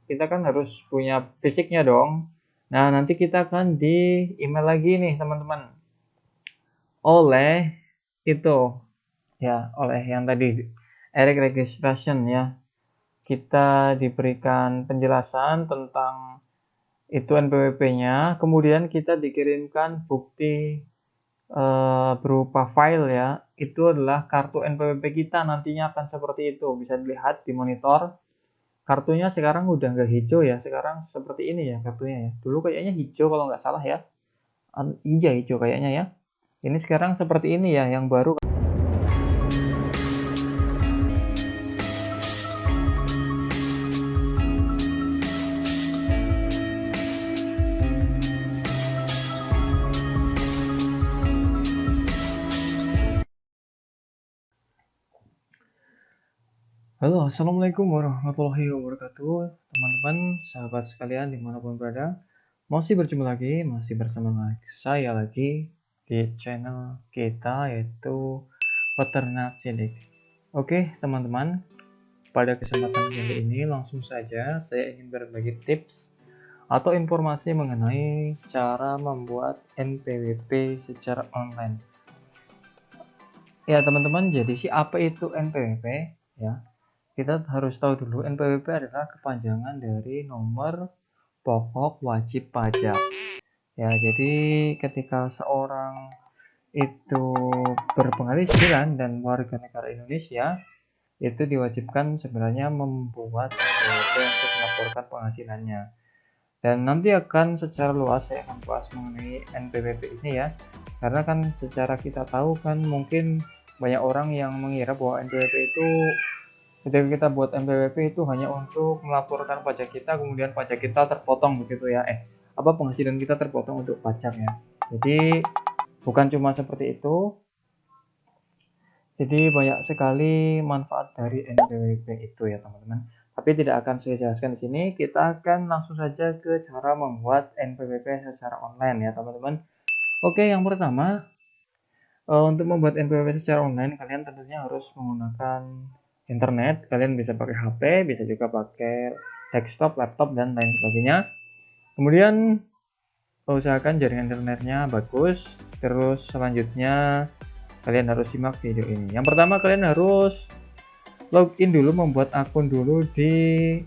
kita kan harus punya fisiknya dong. Nah, nanti kita akan di email lagi nih teman-teman, oleh itu ya, oleh yang tadi Eric Registration ya. Kita diberikan penjelasan tentang itu NPWP-nya, kemudian kita dikirimkan bukti berupa file ya. Itu adalah kartu NPWP kita, nantinya akan seperti itu. Bisa dilihat di monitor. Kartunya sekarang udah nggak hijau ya, sekarang seperti ini ya kartunya ya. Dulu kayaknya hijau kalau nggak salah ya. Iya hijau kayaknya ya. Ini sekarang seperti ini ya, yang baru. Halo, assalamualaikum warahmatullahi wabarakatuh, teman-teman, sahabat sekalian dimanapun berada. Masih berjumpa lagi, masih bersama saya lagi di channel kita yaitu Peternak Cilik. Oke, teman-teman, pada kesempatan kali ini langsung saja saya ingin berbagi tips atau informasi mengenai cara membuat NPWP secara online. Ya, teman-teman, jadi apa itu NPWP ya? Kita harus tahu dulu NPWP adalah kepanjangan dari nomor pokok wajib pajak. Ya, jadi ketika seorang itu berpenghasilan dan warga negara Indonesia, itu diwajibkan sebenarnya membuat NPWP untuk melaporkan penghasilannya. Dan nanti akan secara luas saya akan bahas mengenai NPWP ini ya. Karena kan secara kita tahu kan mungkin banyak orang yang mengira bahwa NPWP itu ketika kita buat NPWP itu hanya untuk melaporkan pajak kita, kemudian pajak kita terpotong begitu ya. Apa penghasilan kita terpotong untuk pajaknya. Jadi bukan cuma seperti itu. Jadi banyak sekali manfaat dari NPWP itu ya teman-teman. Tapi tidak akan saya jelaskan di sini. Kita akan langsung saja ke cara membuat NPWP secara online ya teman-teman. Oke, yang pertama untuk membuat NPWP secara online kalian tentunya harus menggunakan internet. Kalian bisa pakai HP, bisa juga pakai desktop, laptop, dan lain sebagainya. Kemudian usahakan jaringan internetnya bagus. Terus selanjutnya kalian harus simak video ini. Yang pertama kalian harus login dulu, membuat akun dulu di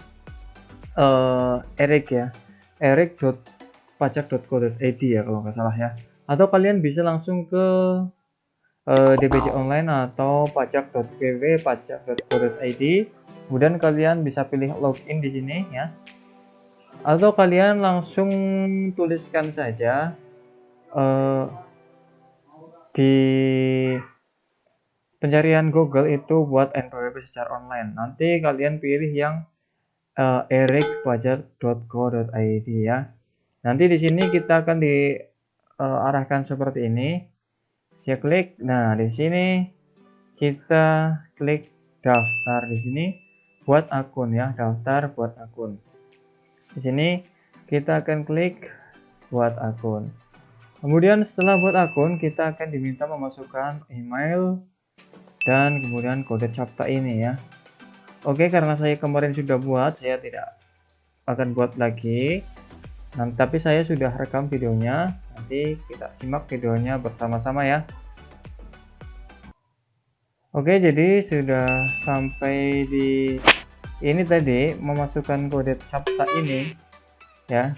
Eric ya, eric.pajak.co.id ya kalau nggak salah ya. Atau kalian bisa langsung ke DPJ online atau pajak.gw, pajak.co.id. Kemudian kalian bisa pilih login di sini ya. Atau kalian langsung tuliskan saja di pencarian Google itu buat NPWP secara online. Nanti kalian pilih yang ericpajak.co.id ya. Nanti di sini kita akan diarahkan seperti ini. Saya klik. Nah, di sini kita klik daftar di sini buat akun ya, daftar buat akun. Di sini kita akan klik buat akun. Kemudian setelah buat akun, kita akan diminta memasukkan email dan kemudian kode CAPTCHA ini ya. Oke, karena saya kemarin sudah buat, saya tidak akan buat lagi. Nah, tapi saya sudah rekam videonya. Nanti kita simak videonya bersama-sama ya. Oke, jadi sudah sampai di ini tadi, memasukkan kode CAPTCHA ini ya.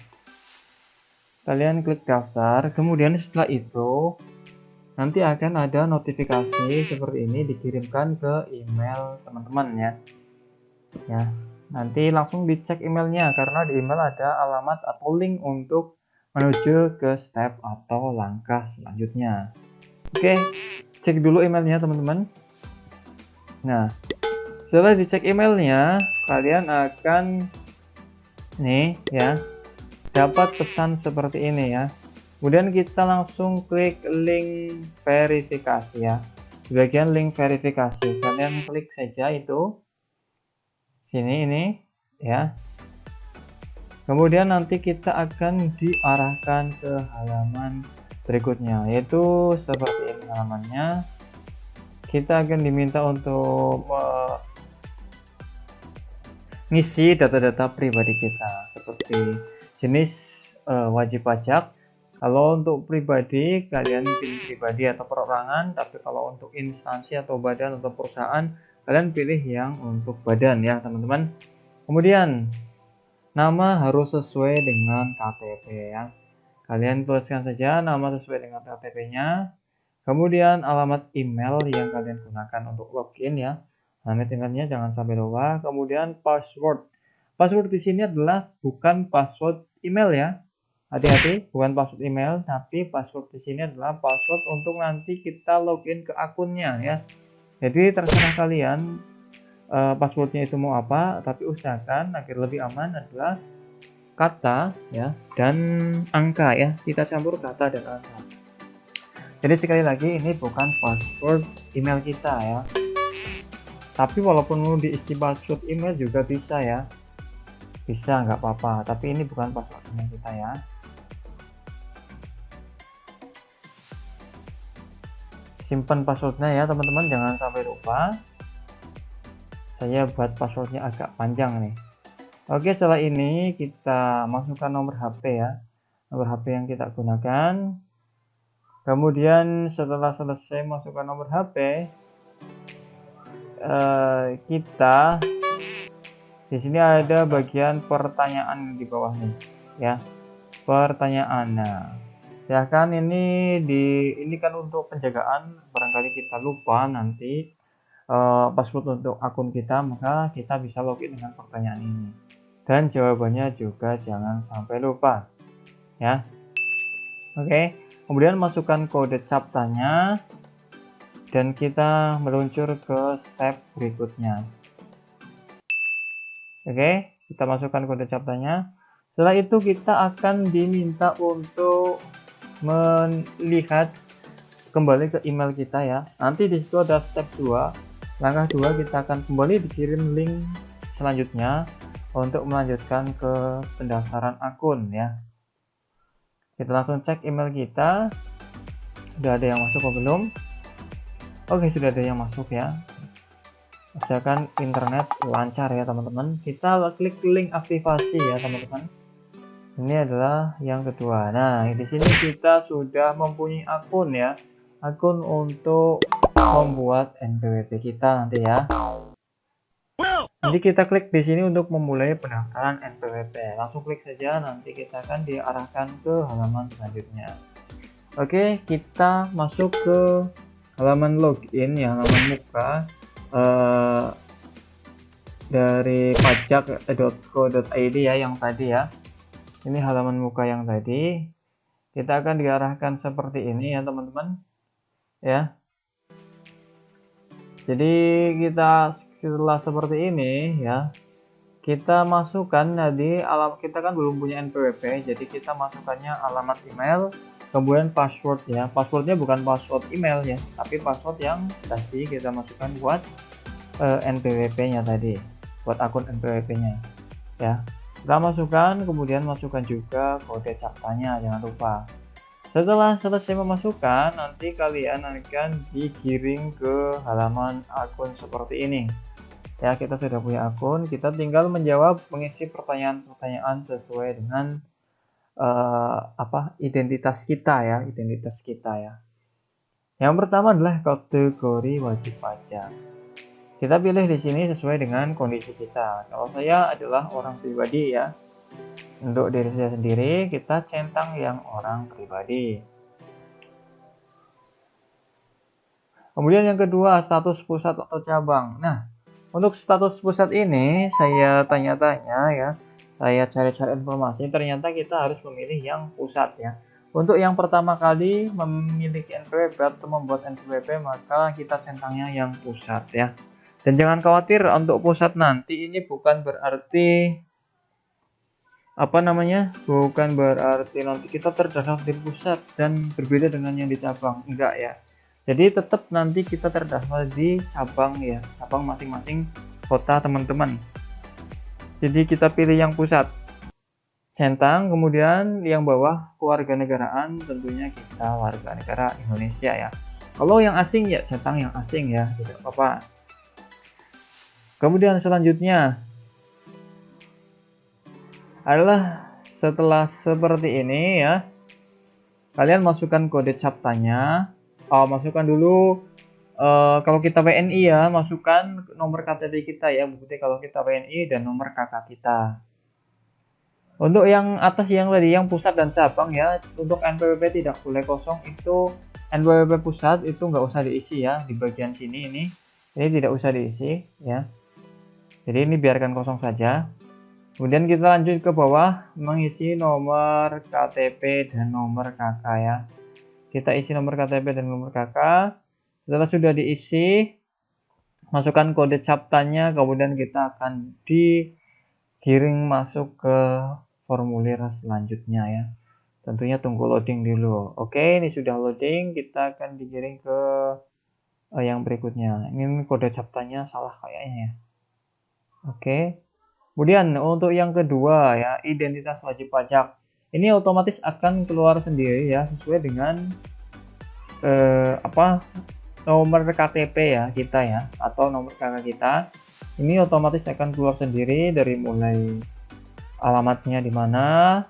Kalian klik daftar, kemudian setelah itu nanti akan ada notifikasi seperti ini dikirimkan ke email teman-teman ya. Ya, nanti langsung dicek emailnya karena di email ada alamat atau link untuk menuju ke step atau langkah selanjutnya. Oke, cek dulu emailnya teman-teman. Nah, setelah dicek emailnya, kalian akan nih ya, dapat pesan seperti ini ya. Kemudian kita langsung klik link verifikasi ya. Di bagian link verifikasi, kalian klik saja itu. Sini ini ya. Kemudian nanti kita akan diarahkan ke halaman berikutnya, yaitu seperti ini halamannya. Kita akan diminta untuk ngisi data-data pribadi kita seperti jenis wajib pajak. Kalau untuk pribadi kalian pilih pribadi atau perorangan, tapi kalau untuk instansi atau badan atau perusahaan kalian pilih yang untuk badan ya teman-teman. Kemudian nama harus sesuai dengan KTP ya. Kalian tuliskan saja nama sesuai dengan KTP-nya. Kemudian alamat email yang kalian gunakan untuk login ya. Alamat emailnya jangan sampai lupa. Kemudian password. Password di sini adalah bukan password email ya. Hati-hati, bukan password email, tapi password di sini adalah password untuk nanti kita login ke akunnya ya. Jadi terserah kalian passwordnya itu mau apa, tapi usahakan agar lebih aman adalah kata ya dan angka ya. Kita campur kata dan angka. Jadi sekali lagi ini bukan password email kita ya. Tapi walaupun mau diisi password email juga bisa ya. Bisa nggak apa-apa, tapi ini bukan password email kita ya. Simpan passwordnya ya teman-teman, jangan sampai lupa. Saya buat passwordnya agak panjang nih. Oke, setelah ini kita masukkan nomor HP ya, nomor HP yang kita gunakan. Kemudian setelah selesai masukkan nomor HP, kita di sini ada bagian pertanyaan di bawah nih ya, pertanyaan. Nah, ya kan ini kan untuk penjagaan, barangkali kita lupa nanti password untuk akun kita, maka kita bisa login dengan pertanyaan ini dan jawabannya juga jangan sampai lupa ya. Oke, kemudian masukkan kode CAPTCHA dan kita meluncur ke step berikutnya. Oke, kita masukkan kode CAPTCHA. Setelah itu kita akan diminta untuk melihat kembali ke email kita ya. Nanti di situ ada step 2. Langkah 2, kita akan kembali dikirim link selanjutnya untuk melanjutkan ke pendaftaran akun ya. Kita langsung cek email kita. Sudah ada yang masuk atau belum? Oke, sudah ada yang masuk ya. Usahakan internet lancar ya teman-teman. Kita klik link aktivasi ya teman-teman. Ini adalah yang kedua. Nah, di sini kita sudah mempunyai akun ya. Akun untuk membuat NPWP kita nanti ya. Jadi kita klik di sini untuk memulai pendaftaran NPWP. Langsung klik saja, nanti kita akan diarahkan ke halaman selanjutnya. Oke, kita masuk ke halaman login ya, halaman muka dari pajak.co.id ya yang tadi ya. Ini halaman muka yang tadi. Kita akan diarahkan seperti ini ya teman-teman ya. Jadi kita setelah seperti ini ya, kita masukkan tadi kita kan belum punya NPWP, jadi kita masukkannya alamat email, kemudian password ya. Passwordnya bukan password email ya, tapi password yang tadi kita masukkan buat NPWP-nya tadi, buat akun NPWP-nya ya. Kita masukkan, kemudian masukkan juga kode CAPTCHA, jangan lupa. Setelah selesai memasukkan, nanti kalian akan digiring ke halaman akun seperti ini. Ya, kita sudah punya akun, kita tinggal menjawab, mengisi pertanyaan-pertanyaan sesuai dengan identitas kita ya, identitas kita ya. Yang pertama adalah kategori wajib pajak. Kita pilih di sini sesuai dengan kondisi kita. Kalau saya adalah orang pribadi ya. Untuk diri saya sendiri, kita centang yang orang pribadi. Kemudian yang kedua, status pusat atau cabang. Nah, untuk status pusat ini saya tanya-tanya ya. Saya cari-cari informasi, ternyata kita harus memilih yang pusat ya. Untuk yang pertama kali memiliki NPWP atau membuat NPWP, maka kita centangnya yang pusat ya. Dan jangan khawatir, untuk pusat nanti ini bukan berarti bukan berarti nanti kita terdaftar di pusat dan berbeda dengan yang di cabang, enggak ya. Jadi tetap nanti kita terdaftar di cabang ya, cabang masing-masing kota teman-teman. Jadi kita pilih yang pusat, centang, kemudian yang bawah kewarganegaraan, tentunya kita warga negara Indonesia ya. Kalau yang asing ya centang yang asing ya, tidak apa-apa. Kemudian selanjutnya adalah setelah seperti ini ya, kalian masukkan kode CAPTCHA-nya. Masukkan dulu kalau kita WNI ya, masukkan nomor KTP kita ya, bukti kalau kita WNI dan nomor KK kita. Untuk yang atas yang tadi, yang pusat dan cabang ya, untuk NPWP tidak boleh kosong. Itu NPWP pusat itu nggak usah diisi ya, di bagian sini ini tidak usah diisi ya. Jadi ini biarkan kosong saja. Kemudian kita lanjut ke bawah, mengisi nomor KTP dan nomor KK ya. Kita isi nomor KTP dan nomor KK. Setelah sudah diisi, masukkan kode CAPTCHA-nya, kemudian kita akan digiring masuk ke formulir selanjutnya ya. Tentunya tunggu loading dulu. Oke, ini sudah loading, kita akan digiring ke yang berikutnya. Ini kode CAPTCHA-nya salah kayaknya ya. Oke. Kemudian untuk yang kedua ya, identitas wajib pajak. Ini otomatis akan keluar sendiri ya, sesuai dengan nomor KTP ya kita ya, atau nomor KK kita. Ini otomatis akan keluar sendiri dari mulai alamatnya di mana.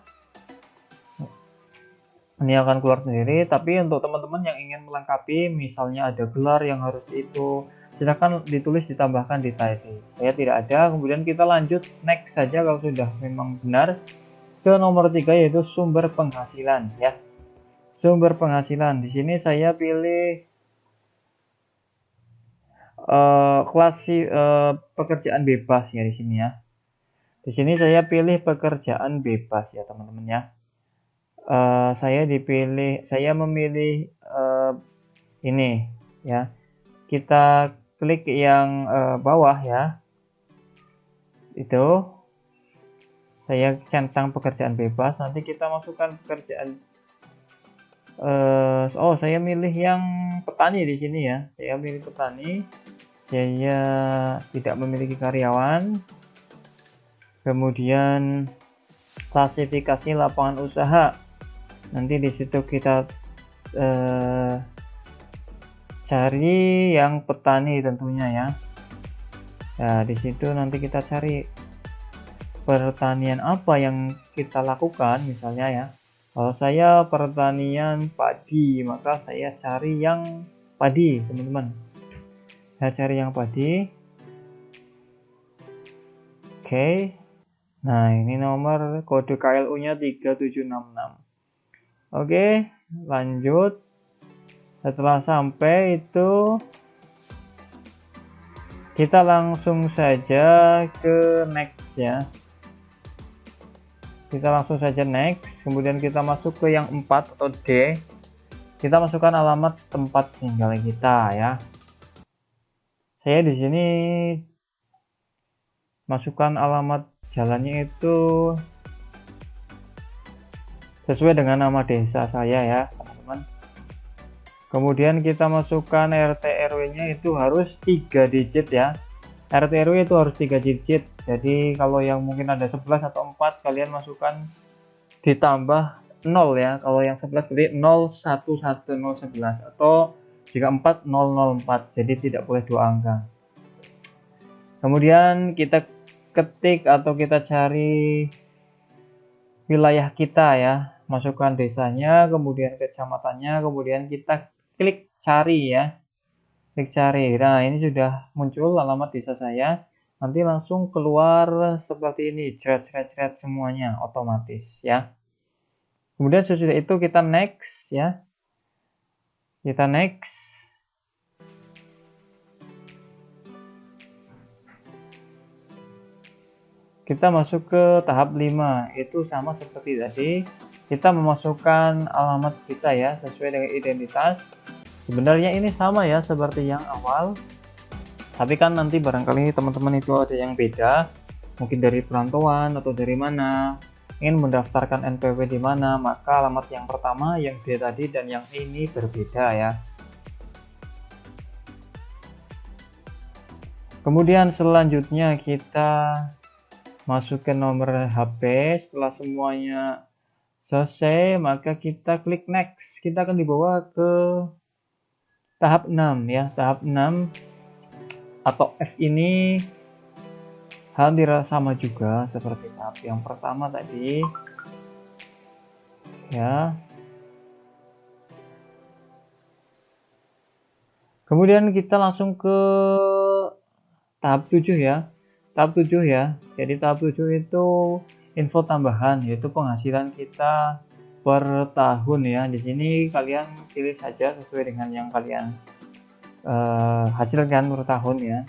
Ini akan keluar sendiri. Tapi untuk teman-teman yang ingin melengkapi, misalnya ada gelar yang harus itu, silakan ditulis ditambahkan di title. Saya tidak ada. Kemudian kita lanjut next saja kalau sudah memang benar ke nomor 3, yaitu sumber penghasilan ya. Sumber penghasilan. Di sini saya pilih pekerjaan bebas ya di sini ya. Di sini saya pilih pekerjaan bebas ya teman-teman ya. Saya memilih ini ya. Kita klik yang bawah ya. Itu saya centang pekerjaan bebas. Nanti kita masukkan pekerjaan. Saya milih yang petani di sini ya. Saya milih petani. Saya tidak memiliki karyawan. Kemudian klasifikasi lapangan usaha. Nanti di situ kita cari yang petani tentunya ya. Nah, di situ nanti kita cari pertanian apa yang kita lakukan misalnya ya. Kalau saya pertanian padi, maka saya cari yang padi, teman-teman. Saya cari yang padi. Oke. Nah, ini nomor kode KLU-nya 3766. Oke, lanjut. Setelah sampai itu, kita langsung saja ke next ya. Kita langsung saja next, kemudian kita masuk ke yang 4 atau D. Kita masukkan alamat tempat tinggal kita ya. Saya di sini masukkan alamat jalannya itu sesuai dengan nama desa saya ya, teman-teman. Kemudian kita masukkan RT RW-nya itu harus 3 digit ya. RT RW itu harus 3 digit. Jadi kalau yang mungkin ada 11 atau 4, kalian masukkan ditambah 0 ya. Kalau yang 11 berarti 011011, atau jika 4 004. Jadi tidak boleh 2 angka. Kemudian kita ketik atau kita cari wilayah kita ya. Masukkan desanya, kemudian kecamatannya, kemudian kita klik cari ya. Klik cari. Nah, ini sudah muncul alamat desa saya. Nanti langsung keluar seperti ini, cret semuanya otomatis ya. Kemudian sesudah itu kita next ya. Kita next. Kita masuk ke tahap 5. Itu sama seperti tadi. Kita memasukkan alamat kita ya, sesuai dengan identitas. Sebenarnya ini sama ya seperti yang awal, tapi kan nanti barangkali teman-teman itu ada yang beda, mungkin dari perantauan atau dari mana, ingin mendaftarkan NPWP di mana, maka alamat yang pertama yang D tadi dan yang ini berbeda ya. Kemudian selanjutnya kita masukkan nomor HP. Setelah semuanya selesai, maka kita klik next. Kita akan dibawa ke tahap 6 ya. Tahap 6 atau F ini hampir sama juga seperti tahap yang pertama tadi ya. Kemudian kita langsung ke tahap 7 ya. Tahap 7 ya. Jadi tahap 7 itu info tambahan, yaitu penghasilan kita per tahun ya. Di sini kalian pilih saja sesuai dengan yang kalian hasilkan per tahun ya.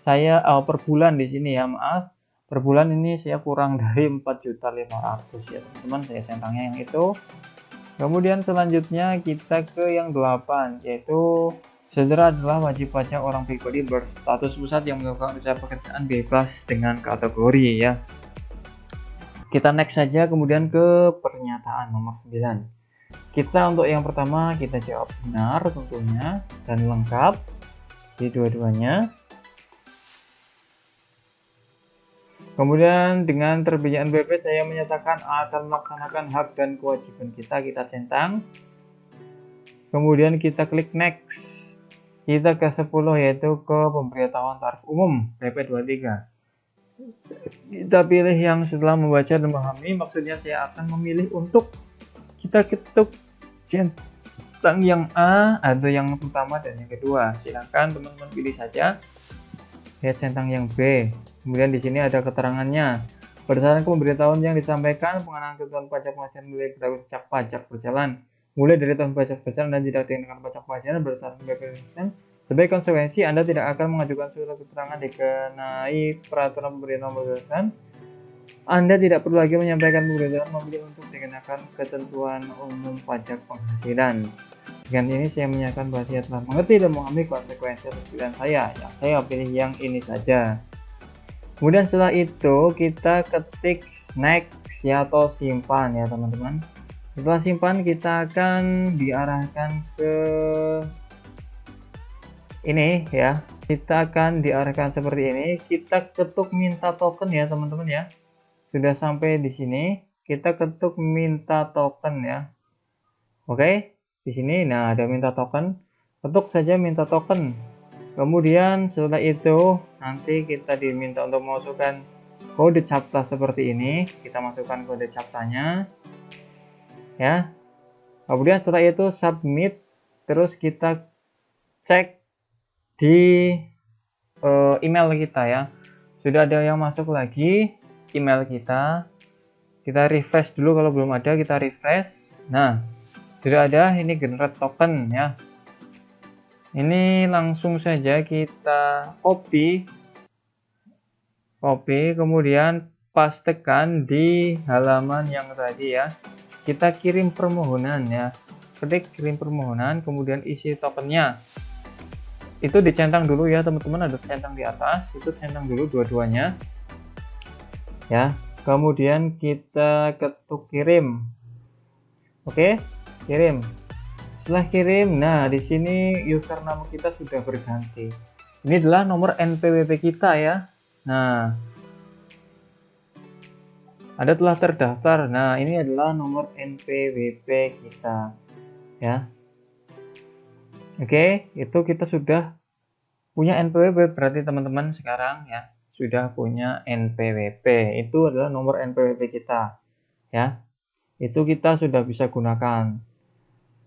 Saya per bulan di sini ya, maaf. Per bulan ini saya kurang dari 4.500.000 ya, teman-teman. Saya centangnya yang itu. Kemudian selanjutnya kita ke yang 8, yaitu saudara adalah wajib pajak orang pribadi berstatus pusat yang melakukan usaha pekerjaan bebas dengan kategori ya. Kita next saja, kemudian ke pernyataan nomor 9. Kita untuk yang pertama kita jawab benar tentunya dan lengkap di dua-duanya. Kemudian dengan terbitnya NPWP saya menyatakan akan melaksanakan hak dan kewajiban kita centang. Kemudian kita klik next. Kita ke 10 yaitu ke pemberitahuan tarif umum PP 23. Kita pilih yang setelah membaca dan memahami, maksudnya saya akan memilih untuk kita ketuk centang yang A atau yang pertama dan yang kedua. Silahkan teman-teman pilih saja. Saya centang yang B. Kemudian di sini ada keterangannya. Berdasarkan pemberitahuan yang disampaikan, pengenaan ketentuan pajak penghasilan mulai berlaku pajak berjalan mulai dari tahun pajak berjalan dan tidak dikenakan pajak penghasilan berdasarkan BPN. Sebagai konsekuensi, Anda tidak akan mengajukan surat keterangan dikenai peraturan pemerintah berdasarkan. Anda tidak perlu lagi menyampaikan pemberitahuan memilih untuk dikenakan ketentuan umum pajak penghasilan. Dengan ini saya menyatakan bahwa saya telah mengerti dan memahami konsekuensi pilihan saya. Yang saya pilih yang ini saja. Kemudian setelah itu kita ketik next ya, atau simpan ya teman-teman. Setelah simpan kita akan diarahkan ke ini ya. Kita akan diarahkan seperti ini. Kita ketuk minta token ya teman-teman ya. Sudah sampai di sini, kita ketuk minta token ya. Oke, di sini nah ada minta token. Ketuk saja minta token. Kemudian setelah itu nanti kita diminta untuk memasukkan kode CAPTCHA seperti ini. Kita masukkan kode CAPTCHA-nya ya. Kemudian setelah itu submit, terus kita cek di email kita ya. Sudah ada yang masuk lagi email kita. Kita refresh dulu, kalau belum ada kita refresh. Nah, sudah ada ini generate token ya. Ini langsung saja kita copy, kemudian pastekan di halaman yang tadi ya. Kita kirim permohonan ya. Ketik kirim permohonan, kemudian isi tokennya. Itu dicentang dulu ya teman-teman, ada centang di atas, itu centang dulu dua-duanya. Ya, kemudian kita ketuk kirim. Oke, kirim. Setelah kirim, nah di sini username kita sudah berganti. Ini adalah nomor NPWP kita ya. Nah, Anda telah terdaftar. Nah, ini adalah nomor NPWP kita ya. Oke, itu kita sudah punya NPWP, berarti teman-teman sekarang ya sudah punya NPWP. Itu adalah nomor NPWP kita ya. Itu kita sudah bisa gunakan.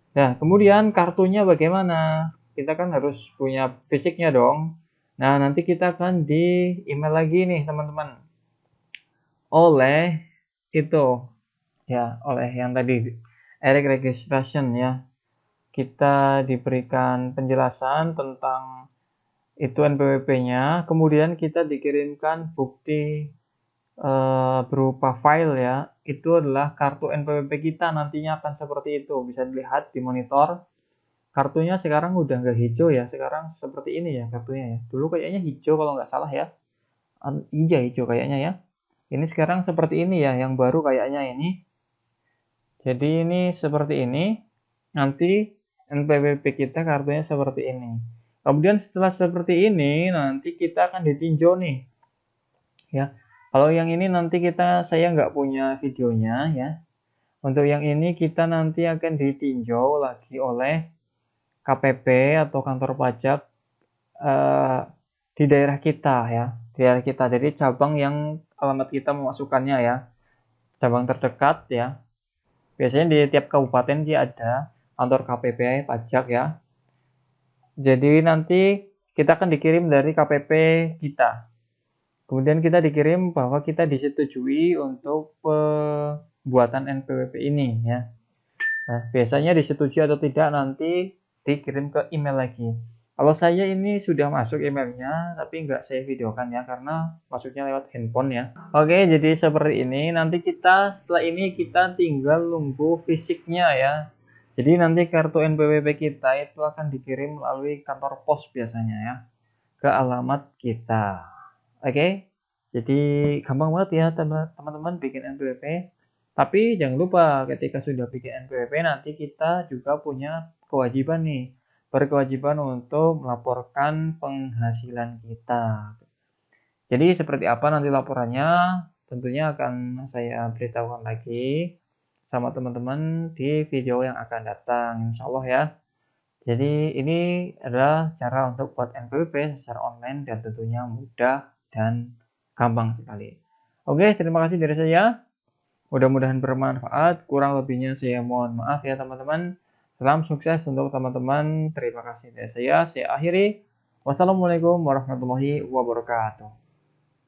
Nah, kemudian kartunya bagaimana? Kita kan harus punya fisiknya dong. Nah, nanti kita akan di email lagi nih teman-teman. Oleh itu ya, oleh yang tadi Eric Registration ya. Kita diberikan penjelasan tentang itu NPWP-nya, kemudian kita dikirimkan bukti berupa file ya. Itu adalah kartu NPWP kita, nantinya akan seperti itu, bisa dilihat di monitor. Kartunya sekarang udah nggak hijau ya, sekarang seperti ini ya kartunya ya. Dulu kayaknya hijau kalau nggak salah ya. Iya hijau kayaknya ya. Ini sekarang seperti ini ya, yang baru kayaknya ini. Jadi ini seperti ini. Nanti NPWP kita kartunya seperti ini. Kemudian setelah seperti ini nanti kita akan ditinjau nih ya. Kalau yang ini nanti saya nggak punya videonya ya. Untuk yang ini kita nanti akan ditinjau lagi oleh KPP atau kantor pajak di daerah kita ya, daerah kita. Jadi cabang yang alamat kita memasukkannya ya, cabang terdekat ya. Biasanya di tiap kabupaten dia ada kantor KPP pajak ya. Jadi nanti kita akan dikirim dari KPP kita. Kemudian kita dikirim bahwa kita disetujui untuk pembuatan NPWP ini ya. Nah, biasanya disetujui atau tidak nanti dikirim ke email lagi. Kalau saya ini sudah masuk emailnya, tapi nggak saya videokan ya, karena masuknya lewat handphone ya. Oke, jadi seperti ini. Nanti kita setelah ini kita tinggal nunggu fisiknya ya. Jadi nanti kartu NPWP kita itu akan dikirim melalui kantor pos biasanya ya, ke alamat kita. Oke, jadi gampang banget ya teman-teman bikin NPWP. Tapi jangan lupa ketika sudah bikin NPWP nanti kita juga punya kewajiban nih, berkewajiban untuk melaporkan penghasilan kita. Jadi seperti apa nanti laporannya, tentunya akan saya beritahukan lagi sama teman-teman di video yang akan datang, insya Allah ya. Jadi ini adalah cara untuk buat NPWP secara online dan tentunya mudah dan gampang sekali. Oke, terima kasih dari saya. Mudah-mudahan bermanfaat. Kurang lebihnya saya mohon maaf ya teman-teman. Salam sukses untuk teman-teman. Terima kasih dari saya. Saya akhiri. Wassalamualaikum warahmatullahi wabarakatuh.